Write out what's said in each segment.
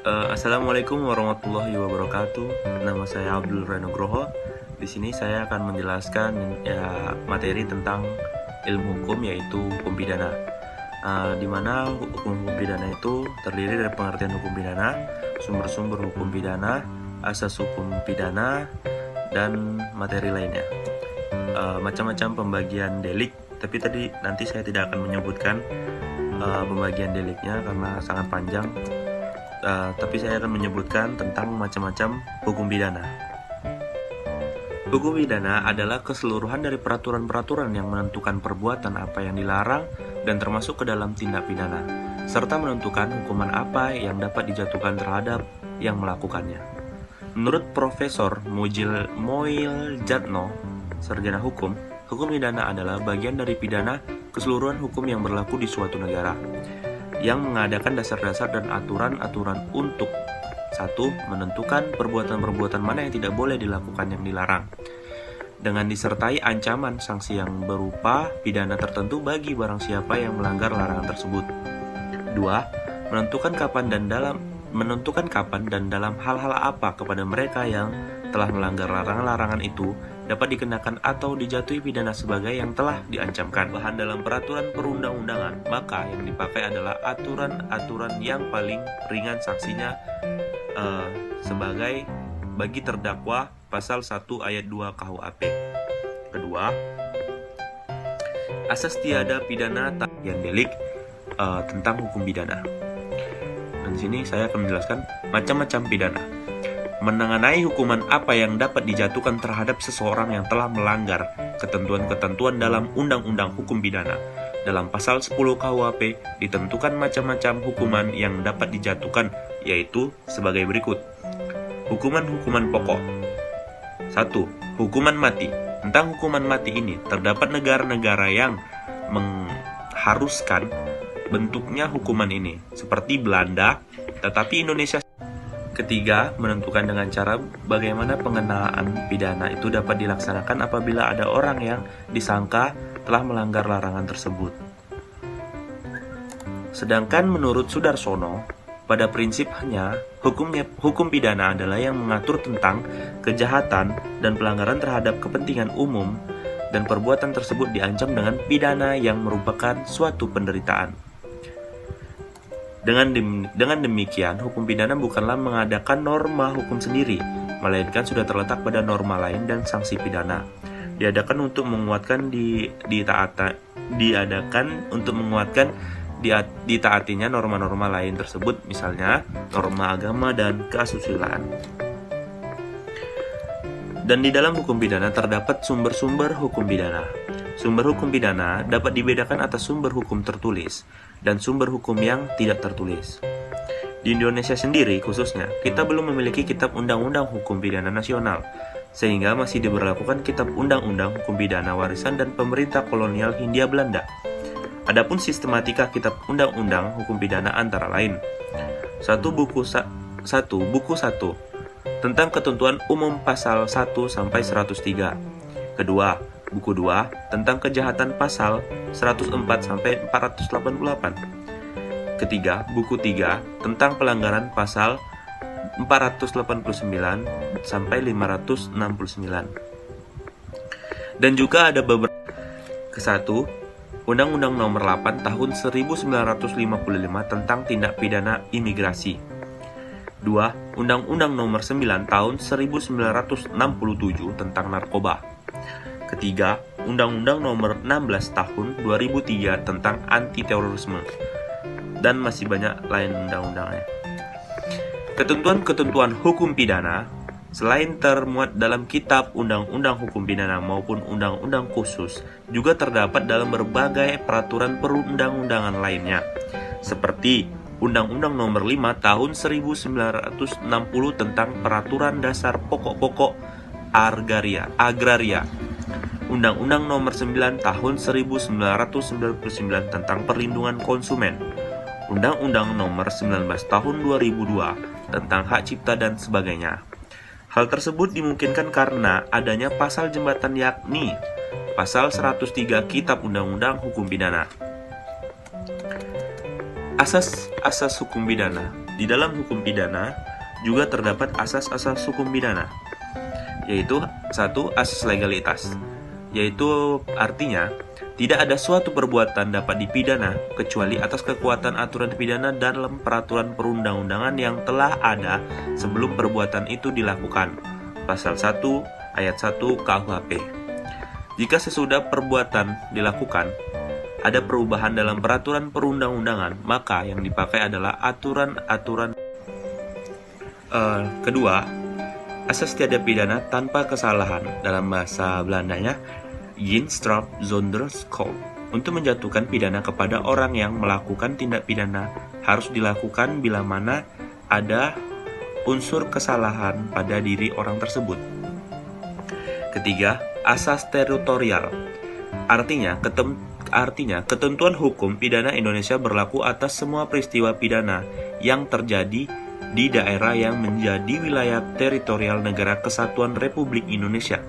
Assalamualaikum warahmatullahi wabarakatuh. Nama saya Abdul Renugroho. Di sini saya akan menjelaskan materi tentang ilmu hukum, yaitu hukum pidana. Di mana hukum pidana itu terdiri dari pengertian hukum pidana, sumber-sumber hukum pidana, asas hukum pidana, dan materi lainnya. Macam-macam pembagian delik, tapi nanti saya tidak akan menyebutkan pembagian deliknya karena sangat panjang. Tapi saya akan menyebutkan tentang macam-macam hukum pidana. Hukum pidana adalah keseluruhan dari peraturan-peraturan yang menentukan perbuatan apa yang dilarang dan termasuk ke dalam tindak pidana, serta menentukan hukuman apa yang dapat dijatuhkan terhadap yang melakukannya. Menurut Profesor Moiljadno, sarjana hukum pidana adalah bagian dari pidana keseluruhan hukum yang berlaku di suatu negara, yang mengadakan dasar-dasar dan aturan-aturan untuk 1. Menentukan perbuatan-perbuatan mana yang tidak boleh dilakukan yang dilarang, dengan disertai ancaman sanksi yang berupa pidana tertentu bagi barang siapa yang melanggar larangan tersebut. 2. Menentukan kapan dan dalam hal-hal apa kepada mereka yang telah melanggar larangan-larangan itu dapat dikenakan atau dijatuhi pidana sebagai yang telah diancamkan. Bahan dalam peraturan perundang-undangan, maka yang dipakai adalah aturan-aturan yang paling ringan sanksinya, sebagai bagi terdakwa pasal 1 ayat 2 KUHP. Kedua, asas tiada pidana yang delik tentang hukum pidana. Dan di sini saya akan menjelaskan macam-macam pidana. Mengenai hukuman apa yang dapat dijatuhkan terhadap seseorang yang telah melanggar ketentuan-ketentuan dalam Undang-Undang Hukum Pidana. Dalam pasal 10 KUHP ditentukan macam-macam hukuman yang dapat dijatuhkan, yaitu sebagai berikut. Hukuman-hukuman pokok. 1. Hukuman mati. Tentang hukuman mati ini, terdapat negara-negara yang mengharuskan bentuknya hukuman ini, seperti Belanda, tetapi Indonesia. Ketiga, menentukan dengan cara bagaimana pengenaan pidana itu dapat dilaksanakan apabila ada orang yang disangka telah melanggar larangan tersebut. Sedangkan menurut Sudarsono, pada prinsipnya, hukum pidana adalah yang mengatur tentang kejahatan dan pelanggaran terhadap kepentingan umum, dan perbuatan tersebut diancam dengan pidana yang merupakan suatu penderitaan. Dengan demikian, hukum pidana bukanlah mengadakan norma hukum sendiri, melainkan sudah terletak pada norma lain dan sanksi pidana. Diadakan untuk menguatkan ditaatinya norma-norma lain tersebut, misalnya norma agama dan keasusilaan. Dan di dalam hukum pidana terdapat sumber-sumber hukum pidana. Sumber hukum pidana dapat dibedakan atas sumber hukum tertulis dan sumber hukum yang tidak tertulis. Di Indonesia sendiri khususnya, kita belum memiliki kitab undang-undang hukum pidana nasional, sehingga masih diberlakukan kitab undang-undang hukum pidana warisan dan pemerintah kolonial Hindia Belanda. Adapun sistematika kitab undang-undang hukum pidana antara lain: 1. Buku 1 tentang ketentuan umum pasal 1 sampai 103. Kedua, Buku 2 tentang kejahatan pasal 104 sampai 488. Ketiga, Buku 3 tentang pelanggaran pasal 489 sampai 569. Dan juga ada beberapa. Ke-1, Undang-Undang Nomor 8 Tahun 1955 tentang tindak pidana imigrasi. 2. Undang-Undang Nomor 9 Tahun 1967 tentang narkoba. Ketiga, Undang-Undang Nomor 16 Tahun 2003 tentang anti-terorisme. Dan masih banyak lain undang-undangnya. Ketentuan-ketentuan hukum pidana, selain termuat dalam kitab undang-undang hukum pidana maupun undang-undang khusus, juga terdapat dalam berbagai peraturan perundang-undangan lainnya, seperti Undang-Undang Nomor 5 Tahun 1960 tentang Peraturan Dasar Pokok-pokok Agraria, Undang-Undang Nomor 9 Tahun 1999 tentang Perlindungan Konsumen, Undang-Undang Nomor 19 Tahun 2002 tentang Hak Cipta dan sebagainya. Hal tersebut dimungkinkan karena adanya pasal jembatan, yakni pasal 103 Kitab Undang-Undang Hukum Pidana. Asas hukum pidana. Di dalam hukum pidana juga terdapat asas-asas hukum pidana, yaitu satu, asas legalitas, yaitu artinya tidak ada suatu perbuatan dapat dipidana kecuali atas kekuatan aturan pidana dalam peraturan perundang-undangan yang telah ada sebelum perbuatan itu dilakukan. Pasal 1 ayat 1 KUHP. Jika sesudah perbuatan dilakukan ada perubahan dalam peraturan perundang-undangan, maka yang dipakai adalah aturan-aturan. Kedua, asas tiada pidana tanpa kesalahan, dalam bahasa Belandanya geen straf zonder schuld. Untuk menjatuhkan pidana kepada orang yang melakukan tindak pidana harus dilakukan bila mana ada unsur kesalahan pada diri orang tersebut. Ketiga, asas teritorial. Artinya ketentuan hukum pidana Indonesia berlaku atas semua peristiwa pidana yang terjadi di daerah yang menjadi wilayah teritorial Negara Kesatuan Republik Indonesia,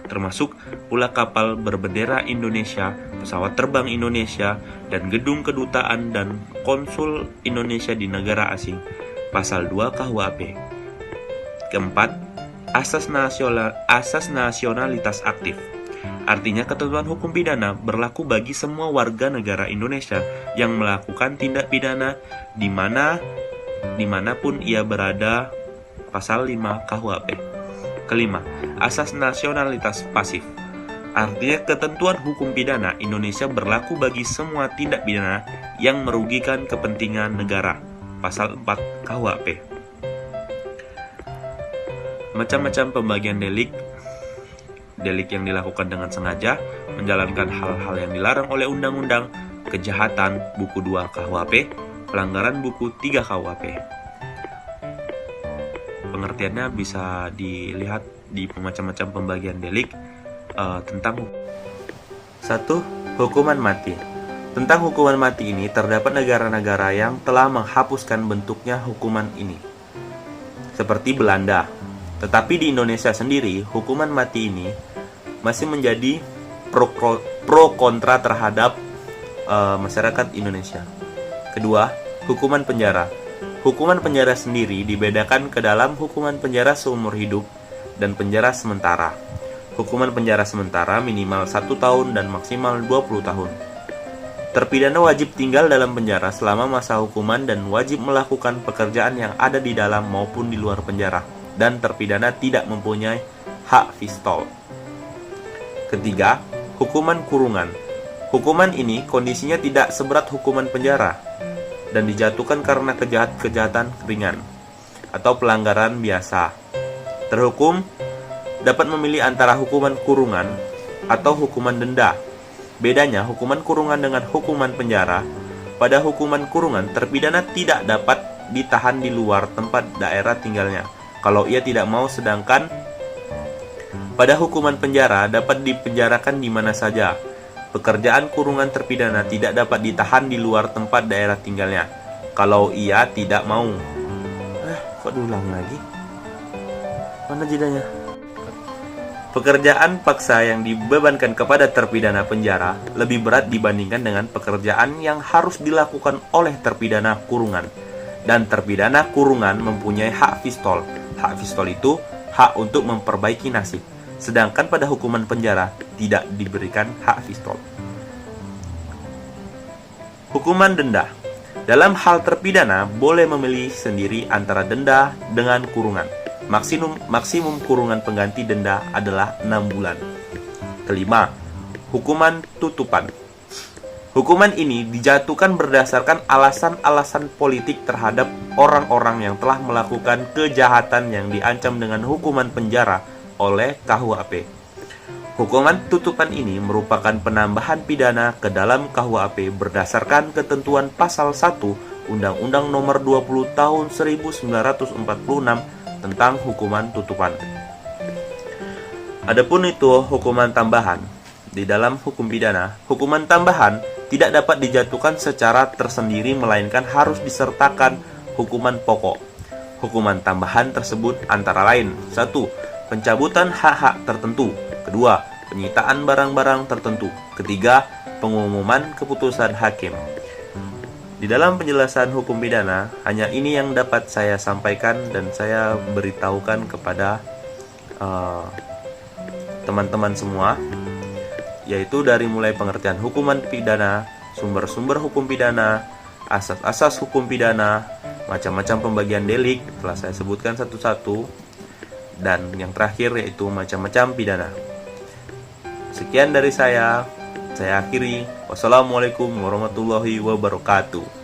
termasuk pula kapal berbendera Indonesia, pesawat terbang Indonesia, dan gedung kedutaan dan konsul Indonesia di negara asing. Pasal 2 KUHP. Keempat, asas nasionalitas aktif. Artinya ketentuan hukum pidana berlaku bagi semua warga negara Indonesia yang melakukan tindak pidana dimanapun ia berada. Pasal 5 KUHP. Kelima, asas nasionalitas pasif. Artinya ketentuan hukum pidana Indonesia berlaku bagi semua tindak pidana yang merugikan kepentingan negara. Pasal 4 KUHP. Macam-macam pembagian delik yang dilakukan dengan sengaja, menjalankan hal-hal yang dilarang oleh undang-undang, kejahatan buku 2 KUHP, pelanggaran buku 3 KUHP. Pengertiannya bisa dilihat di macam-macam pembagian delik tentang 1. Hukuman mati. Tentang hukuman mati ini terdapat negara-negara yang telah menghapuskan bentuknya hukuman ini, seperti Belanda. Tetapi di Indonesia sendiri, hukuman mati ini masih menjadi pro kontra terhadap masyarakat Indonesia. Kedua, hukuman penjara. Hukuman penjara sendiri dibedakan ke dalam hukuman penjara seumur hidup dan penjara sementara. Hukuman penjara sementara minimal 1 tahun dan maksimal 20 tahun. Terpidana wajib tinggal dalam penjara selama masa hukuman dan wajib melakukan pekerjaan yang ada di dalam maupun di luar penjara, dan terpidana tidak mempunyai hak pistol. Ketiga, hukuman kurungan. Hukuman ini kondisinya tidak seberat hukuman penjara dan dijatuhkan karena kejahatan ringan atau pelanggaran biasa. Terhukum dapat memilih antara hukuman kurungan atau hukuman denda. Bedanya hukuman kurungan dengan hukuman penjara, pada hukuman kurungan terpidana tidak dapat ditahan di luar tempat daerah tinggalnya kalau ia tidak mau, sedangkan pada hukuman penjara dapat dipenjarakan di mana saja. Pekerjaan kurungan terpidana tidak dapat ditahan di luar tempat daerah tinggalnya kalau ia tidak mau. Kok diulang lagi? Mana jedanya? Pekerjaan paksa yang dibebankan kepada terpidana penjara lebih berat dibandingkan dengan pekerjaan yang harus dilakukan oleh terpidana kurungan. Dan terpidana kurungan mempunyai hak pistol. Hak pistol itu hak untuk memperbaiki nasib. Sedangkan pada hukuman penjara tidak diberikan hak pistol. Hukuman denda. Dalam hal terpidana boleh memilih sendiri antara denda dengan kurungan. Maksimum kurungan pengganti denda adalah 6 bulan. Kelima, hukuman tutupan. Hukuman ini dijatuhkan berdasarkan alasan-alasan politik terhadap orang-orang yang telah melakukan kejahatan yang diancam dengan hukuman penjara oleh KUHP. Hukuman tutupan ini merupakan penambahan pidana ke dalam KUHP berdasarkan ketentuan pasal 1 Undang-Undang Nomor 20 Tahun 1946 tentang hukuman tutupan. Adapun itu hukuman tambahan. Di dalam hukum pidana, hukuman tambahan tidak dapat dijatuhkan secara tersendiri melainkan harus disertakan hukuman pokok. Hukuman tambahan tersebut antara lain: 1. Pencabutan hak-hak tertentu. Kedua, penyitaan barang-barang tertentu. Ketiga, pengumuman keputusan hakim. Di dalam penjelasan hukum pidana, hanya ini yang dapat saya sampaikan dan saya beritahukan kepada teman-teman semua, yaitu dari mulai pengertian hukuman pidana, sumber-sumber hukum pidana, asas-asas hukum pidana, macam-macam pembagian delik telah saya sebutkan satu-satu, dan yang terakhir yaitu macam-macam pidana. Sekian dari saya akhiri. Wassalamualaikum warahmatullahi wabarakatuh.